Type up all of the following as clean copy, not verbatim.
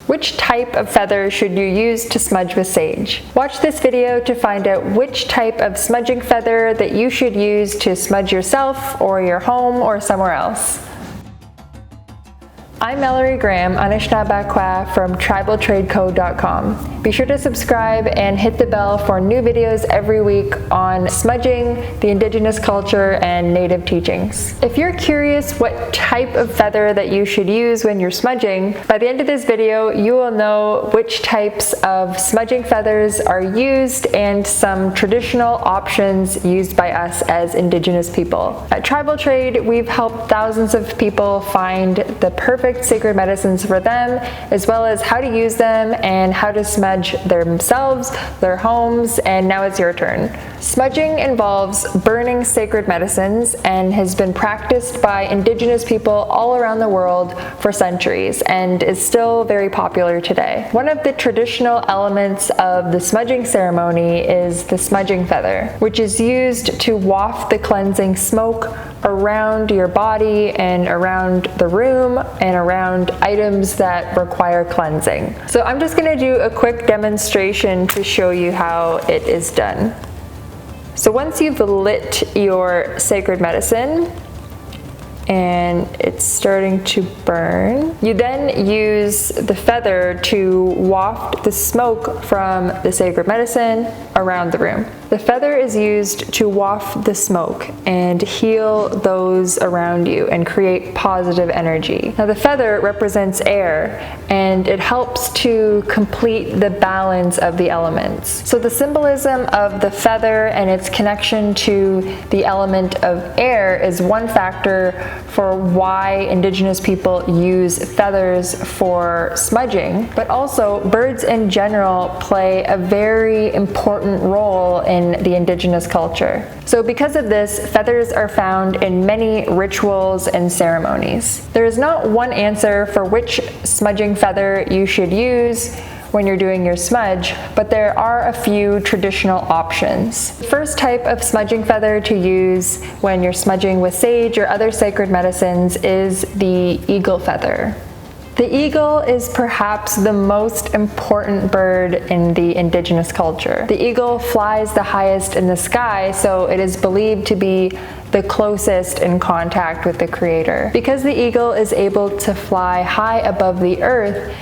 Which type of feather should you use to smudge with sage? Watch this video to find out which type of smudging feather that you should use to smudge yourself or your home or somewhere else. I'm Mallory Graham, Anishinaabemowin from TribalTradeCo.com. Be sure to subscribe and hit the bell for new videos every week on smudging, the indigenous culture, and native teachings. If you're curious what type of feather that you should use when you're smudging, by the end of this video you will know which types of smudging feathers are used and some traditional options used by us as indigenous people. At Tribal Trade, we've helped thousands of people find the perfect sacred medicines for them, as well as how to use them and how to smudge themselves, their homes, and now it's your turn. Smudging involves burning sacred medicines and has been practiced by indigenous people all around the world for centuries and is still very popular today. One of the traditional elements of the smudging ceremony is the smudging feather, which is used to waft the cleansing smoke around your body and around the room and around items that require cleansing. So I'm just going to do a quick demonstration to show you how it is done. So once you've lit your sacred medicine and it's starting to burn, you then use the feather to waft the smoke from the sacred medicine around the room. The feather is used to waft the smoke and heal those around you and create positive energy. Now the feather represents air and it helps to complete the balance of the elements. So the symbolism of the feather and its connection to the element of air is one factor for why indigenous people use feathers for smudging, but also birds in general play a very important role in the indigenous culture. So because of this, feathers are found in many rituals and ceremonies. There is not one answer for which smudging feather you should use when you're doing your smudge, but there are a few traditional options. The first type of smudging feather to use when you're smudging with sage or other sacred medicines is the eagle feather. The eagle is perhaps the most important bird in the indigenous culture. The eagle flies the highest in the sky, so it is believed to be the closest in contact with the Creator. Because the eagle is able to fly high above the earth,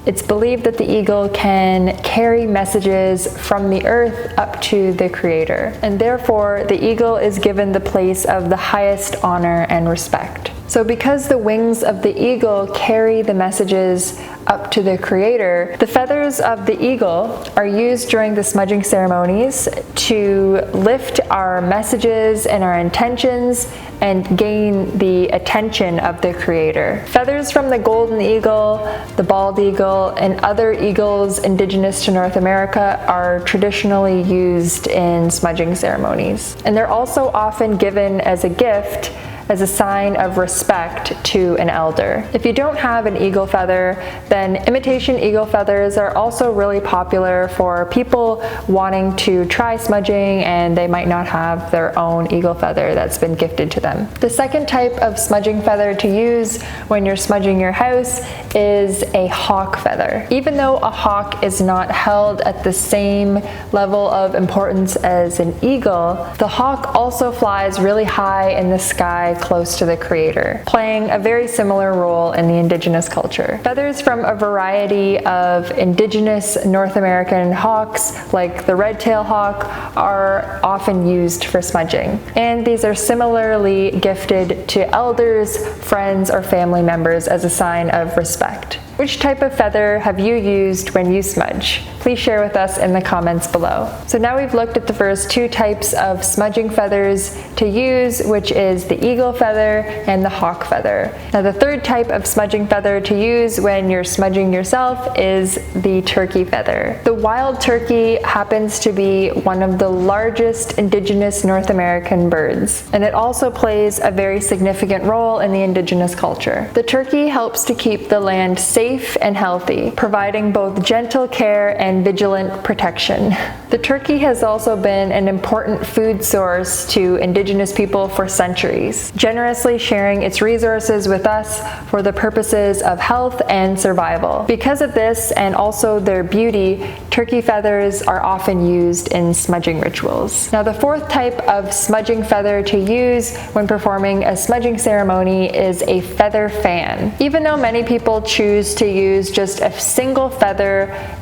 it's believed that the eagle can carry messages from the earth up to the Creator, and therefore the eagle is given the place of the highest honor and respect. So because the wings of the eagle carry the messages up to the Creator, the feathers of the eagle are used during the smudging ceremonies to lift our messages and our intentions and gain the attention of the Creator. Feathers from the golden eagle, the bald eagle, and other eagles indigenous to North America are traditionally used in smudging ceremonies. And they're also often given as a gift as a sign of respect to an elder. If you don't have an eagle feather, then imitation eagle feathers are also really popular for people wanting to try smudging and they might not have their own eagle feather that's been gifted to them. The second type of smudging feather to use when you're smudging your house is a hawk feather. Even though a hawk is not held at the same level of importance as an eagle, the hawk also flies really high in the sky close to the Creator, playing a very similar role in the indigenous culture. Feathers from a variety of indigenous North American hawks, like the red-tailed hawk, are often used for smudging. And these are similarly gifted to elders, friends, or family members as a sign of respect. Which type of feather have you used when you smudge? Please share with us in the comments below. So now we've looked at the first two types of smudging feathers to use, which is the eagle feather and the hawk feather. Now the third type of smudging feather to use when you're smudging yourself is the turkey feather. The wild turkey happens to be one of the largest indigenous North American birds, and it also plays a very significant role in the indigenous culture. The turkey helps to keep the land safe safe and healthy, providing both gentle care and vigilant protection. The turkey has also been an important food source to Indigenous people for centuries, generously sharing its resources with us for the purposes of health and survival. Because of this, and also their beauty, turkey feathers are often used in smudging rituals. Now, the fourth type of smudging feather to use when performing a smudging ceremony is a feather fan. Even though many people choose to use just a single feather,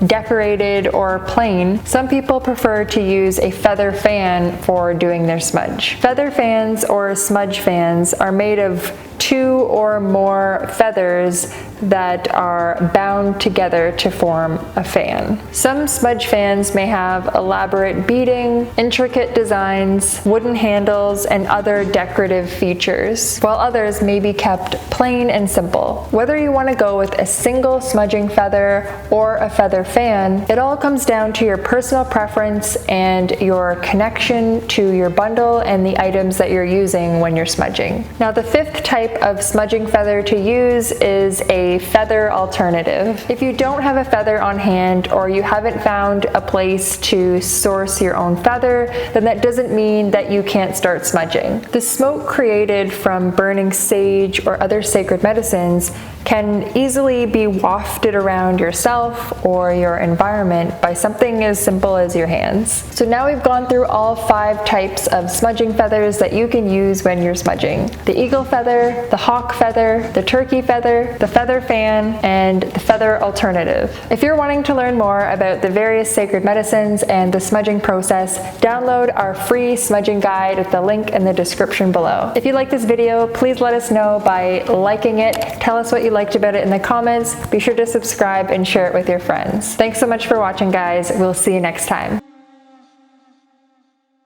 decorated or plain, some people prefer to use a feather fan for doing their smudge. Feather fans or smudge fans are made of 2 or more feathers that are bound together to form a fan. Some smudge fans may have elaborate beading, intricate designs, wooden handles, and other decorative features, while others may be kept plain and simple. Whether you want to go with a single smudging feather or a feather fan, it all comes down to your personal preference and your connection to your bundle and the items that you're using when you're smudging. Now, the fifth type of smudging feather to use is a feather alternative. If you don't have a feather on hand or you haven't found a place to source your own feather, then that doesn't mean that you can't start smudging. The smoke created from burning sage or other sacred medicines can easily be wafted around yourself or your environment by something as simple as your hands. So now we've gone through all 5 types of smudging feathers that you can use when you're smudging: the eagle feather, the hawk feather, the turkey feather, the feather fan, and the feather alternative. If you're wanting to learn more about the various sacred medicines and the smudging process, download our free smudging guide at the link in the description below. If you like this video, please let us know by liking it. Tell us what you liked about it in the comments. Be sure to subscribe and share it with your friends. Thanks so much for watching, guys. We'll see you next time.